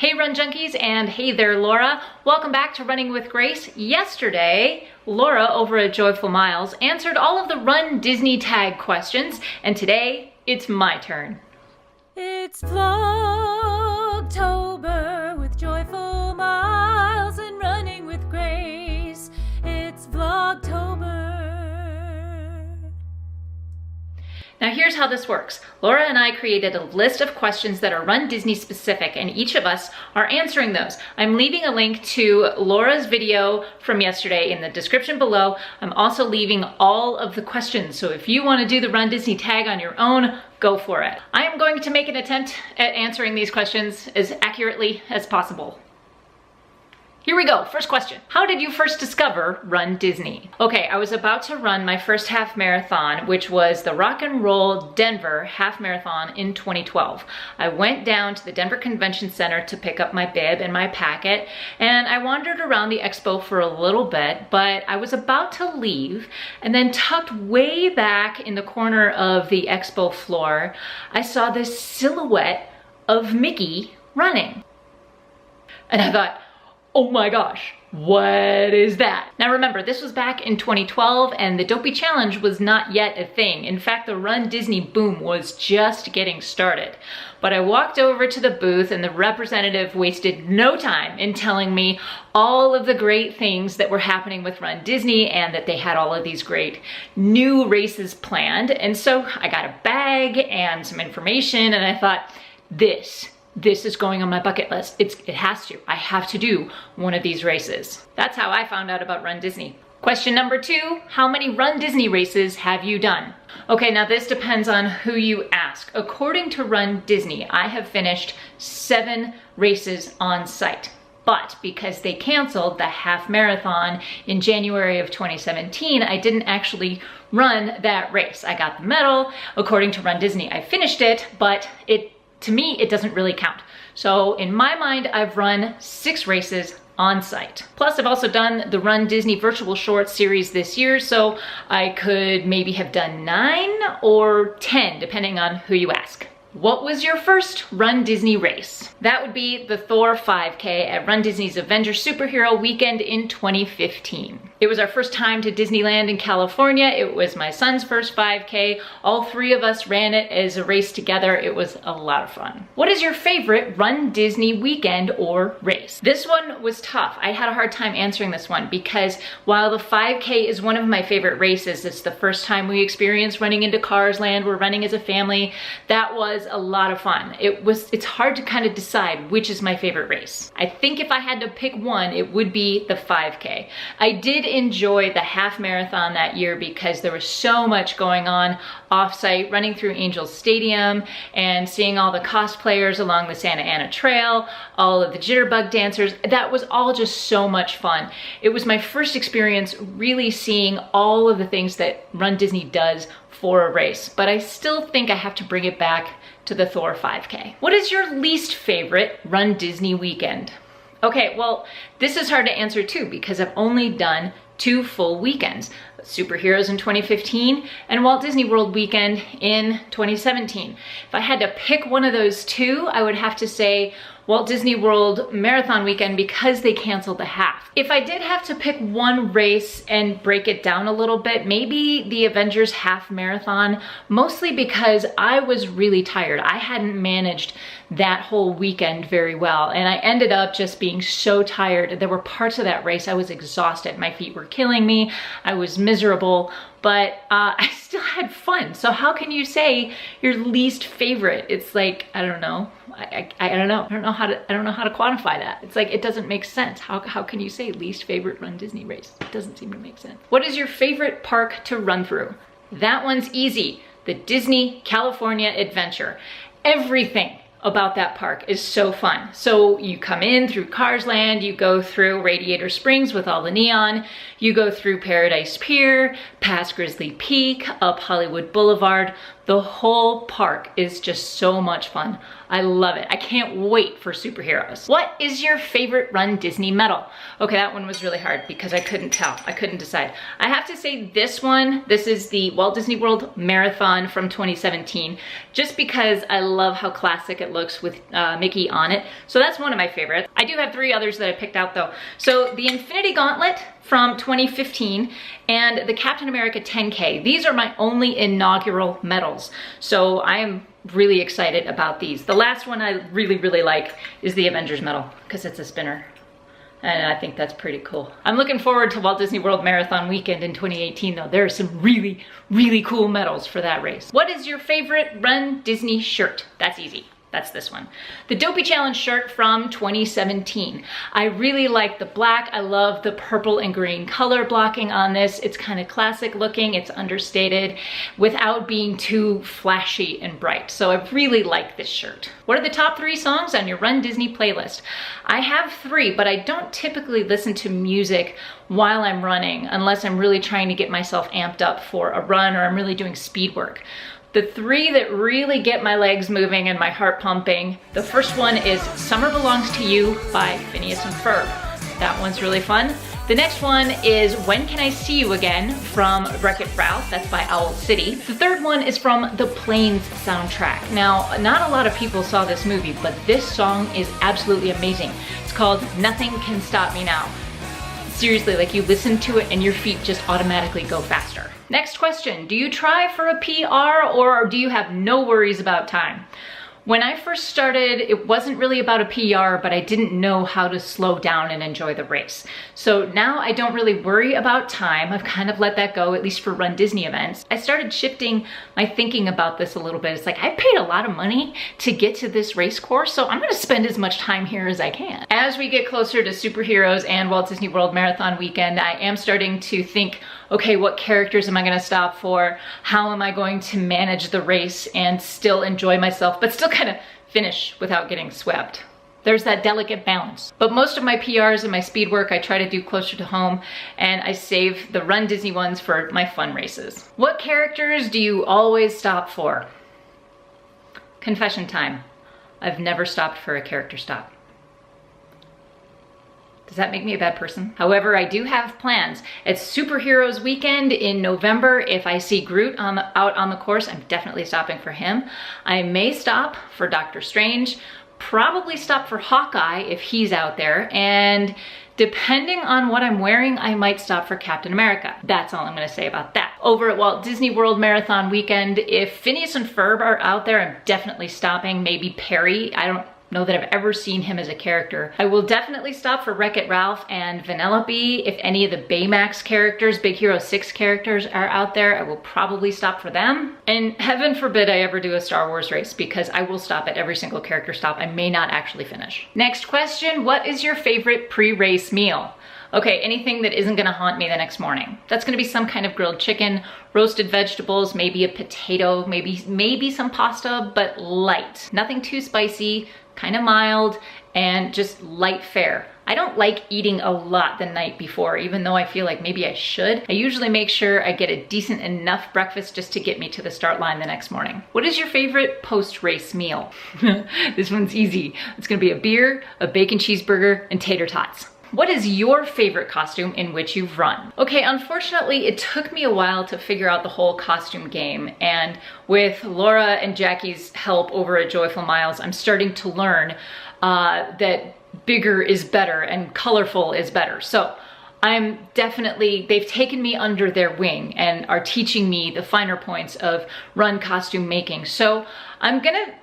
Hey Run Junkies, and hey there Laura. Welcome back to Running with Grace. Yesterday, Laura over at Joyful Miles answered all of the Rundisney Tag questions, and today it's my turn. It's Vlogtober with Joyful Miles and Running with Grace. It's Vlogtober. Now here's how this works. Laura and I created a list of questions that are Rundisney specific, and each of us are answering those. I'm leaving a link to Laura's video from yesterday in the description below. I'm also leaving all of the questions, so if you want to do the Rundisney Tag on your own, go for it. I am going to make an attempt at answering these questions as accurately as possible. Here we go, first question. How did you first discover Rundisney? Okay, I was about to run my first half marathon, which was the Rock and Roll Denver half marathon in 2012. I went down to the Denver Convention Center to pick up my bib and my packet, and I wandered around the expo for a little bit, but I was about to leave, and then tucked way back in the corner of the expo floor, I saw this silhouette of Mickey running. And I thought, oh my gosh, what is that? Now remember, this was back in 2012 and the Dopey Challenge was not yet a thing. In fact, the Rundisney boom was just getting started. But I walked over to the booth and the representative wasted no time in telling me all of the great things that were happening with Rundisney and that they had all of these great new races planned. And so I got a bag and some information, and I thought, this is going on my bucket list. It has to. I have to do one of these races. That's how I found out about Rundisney. Question number 2, how many Rundisney races have you done? Okay, now this depends on who you ask. According to Rundisney, I have finished 7 races on site. But because they canceled the half marathon in January of 2017, I didn't actually run that race. I got the medal. According to Rundisney, I finished it, but to me, it doesn't really count. So in my mind, I've run 6 races on site. Plus, I've also done the Rundisney Virtual Short Series this year, so I could maybe have done 9 or 10, depending on who you ask. What was your first Rundisney race? That would be the Thor 5K at Rundisney's Avengers Superhero Weekend in 2015. It was our first time to Disneyland in California. It was my son's first 5K. All 3 of us ran it as a race together. It was a lot of fun. What is your favorite Rundisney weekend or race? This one was tough. I had a hard time answering this one because while the 5K is one of my favorite races, it's the first time we experienced running into Cars Land. We're running as a family. That was a lot of fun. It's hard to kind of decide which is my favorite race. I think if I had to pick one, it would be the 5K. I did enjoy the half marathon that year because there was so much going on off-site, running through Angels Stadium and seeing all the cosplayers along the Santa Ana Trail, all of the jitterbug dancers. That was all just so much fun. It was my first experience really seeing all of the things that Rundisney does for a race, but I still think I have to bring it back to the Thor 5K. What is your least favorite Rundisney weekend? Okay, well, this is hard to answer too because I've only done 2 full weekends, Superheroes in 2015 and Walt Disney World Weekend in 2017. If I had to pick one of those 2, I would have to say Walt Disney World Marathon Weekend because they canceled the half. If I did have to pick one race and break it down a little bit, maybe the Avengers Half Marathon, mostly because I was really tired. I hadn't managed that whole weekend very well, and I ended up just being so tired. There were parts of that race I was exhausted. My feet were killing me. I was miserable, but I still had fun. So how can you say your least favorite? It's like, I don't know. I don't know. I don't know how to quantify that. It's like, it doesn't make sense. How can you say least favorite Rundisney race? It doesn't seem to make sense. What is your favorite park to run through? That one's easy. The Disney California Adventure. Everything about that park is so fun. So you come in through Cars Land, you go through Radiator Springs with all the neon, you go through Paradise Pier, past Grizzly Peak, up Hollywood Boulevard, The whole park is just so much fun. I love it. I can't wait for superheroes. What is your favorite Run Disney medal? Okay, that one was really hard because I couldn't tell. I couldn't decide. I have to say this one. This is the Walt Disney World Marathon from 2017, just because I love how classic it looks with Mickey on it. So that's one of my favorites. I do have 3 others that I picked out though. So the Infinity Gauntlet from 2015 and the Captain America 10K. These are my only inaugural medals. So I am really excited about these. The last one I really like is the Avengers medal because it's a spinner. And I think that's pretty cool. I'm looking forward to Walt Disney World Marathon weekend in 2018 though. There are some really cool medals for that race. What is your favorite Run Disney shirt? That's easy. That's this one. The Dopey Challenge shirt from 2017. I really like the black. I love the purple and green color blocking on this. It's kind of classic looking. It's understated without being too flashy and bright. So I really like this shirt. What are the top 3 songs on your Run Disney playlist? I have 3, but I don't typically listen to music while I'm running unless I'm really trying to get myself amped up for a run or I'm really doing speed work. The 3 that really get my legs moving and my heart pumping, the first one is Summer Belongs to You by Phineas and Ferb. That one's really fun. The next one is When Can I See You Again from Wreck-It Ralph. That's by Owl City. The third one is from the Planes soundtrack. Now, not a lot of people saw this movie, but this song is absolutely amazing. It's called Nothing Can Stop Me Now. Seriously, like you listen to it and your feet just automatically go faster. Next question, do you try for a PR or do you have no worries about time? When I first started, it wasn't really about a PR, but I didn't know how to slow down and enjoy the race. So now I don't really worry about time. I've kind of let that go, at least for Run Disney events. I started shifting my thinking about this a little bit. It's like, I paid a lot of money to get to this race course, so I'm gonna spend as much time here as I can. As we get closer to superheroes and Walt Disney World Marathon weekend, I am starting to think, okay, what characters am I gonna stop for? How am I going to manage the race and still enjoy myself, but still kind of finish without getting swept? There's that delicate balance. But most of my PRs and my speed work I try to do closer to home, and I save the Run Disney ones for my fun races. What characters do you always stop for? Confession time. I've never stopped for a character stop. Does that make me a bad person? However, I do have plans. It's Superheroes Weekend in November. If I see Groot out on the course, I'm definitely stopping for him. I may stop for Doctor Strange, probably stop for Hawkeye if he's out there, and depending on what I'm wearing, I might stop for Captain America. That's all I'm gonna say about that. Over at Walt Disney World Marathon Weekend, if Phineas and Ferb are out there, I'm definitely stopping. Maybe Perry. I don't know that I've ever seen him as a character. I will definitely stop for Wreck-It Ralph and Vanellope. If any of the Baymax characters, Big Hero 6 characters are out there, I will probably stop for them. And heaven forbid I ever do a Star Wars race because I will stop at every single character stop. I may not actually finish. Next question, what is your favorite pre-race meal? Okay, anything that isn't gonna haunt me the next morning. That's gonna be some kind of grilled chicken, roasted vegetables, maybe a potato, maybe some pasta, but light. Nothing too spicy, kind of mild, and just light fare. I don't like eating a lot the night before, even though I feel like maybe I should. I usually make sure I get a decent enough breakfast just to get me to the start line the next morning. What is your favorite post-race meal? This one's easy. It's gonna be a beer, a bacon cheeseburger, and tater tots. What is your favorite costume in which you've run? Okay, unfortunately, it took me a while to figure out the whole costume game, and with Laura and Jackie's help over at Joyful Miles, I'm starting to learn that bigger is better and colorful is better. So they've taken me under their wing and are teaching me the finer points of run costume making. So I'm gonna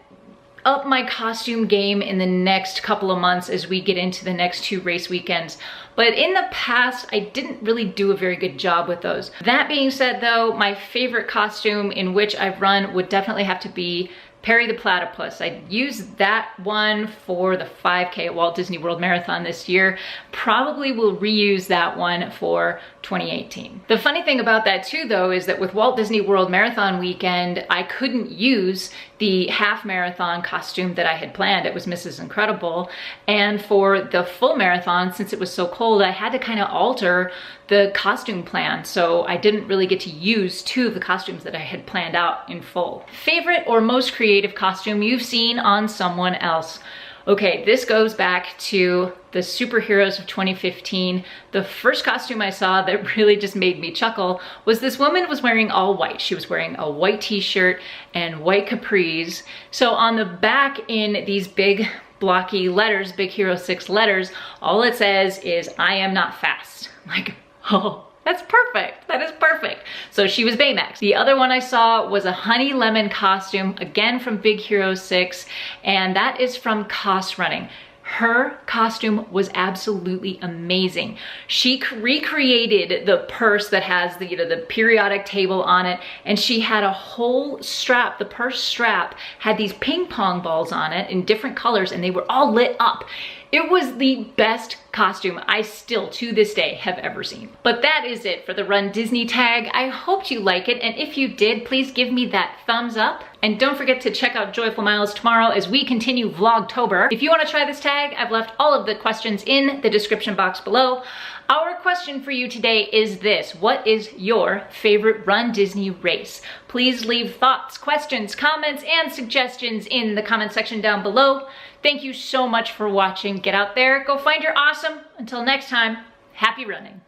up my costume game in the next couple of months as we get into the next 2 race weekends. But in the past, I didn't really do a very good job with those. That being said though, my favorite costume in which I've run would definitely have to be Perry the Platypus. I used that one for the 5K at Walt Disney World Marathon this year. Probably will reuse that one for 2018. The funny thing about that too though is that with Walt Disney World Marathon weekend, I couldn't use the half marathon costume that I had planned. It was Mrs. Incredible. And for the full marathon, since it was so cold, I had to kind of alter the costume plan. So I didn't really get to use two of the costumes that I had planned out in full. Favorite or most creative costume you've seen on someone else? Okay, this goes back to the superheroes of 2015. The first costume I saw that really just made me chuckle was this woman was wearing all white. She was wearing a white t-shirt and white capris. So on the back in these big blocky letters, Big Hero 6 letters, all it says is, "I am not fast." Like, oh, that's perfect. That is perfect. So she was Baymax. The other one I saw was a honey lemon costume, again from Big Hero 6, and that is from Cost Running. Her costume was absolutely amazing. She recreated the purse that has the, the periodic table on it, and she had a whole strap. The purse strap had these ping pong balls on it in different colors, and they were all lit up. It was the best costume I still, to this day, have ever seen. But that is it for the Rundisney tag. I hoped you like it, and if you did, please give me that thumbs up. And don't forget to check out Joyful Miles tomorrow as we continue Vlogtober. If you want to try this tag, I've left all of the questions in the description box below. Our question for you today is this: what is your favorite Run Disney race? Please leave thoughts, questions, comments, and suggestions in the comment section down below. Thank you so much for watching. Get out there, go find your awesome. Until next time, happy running.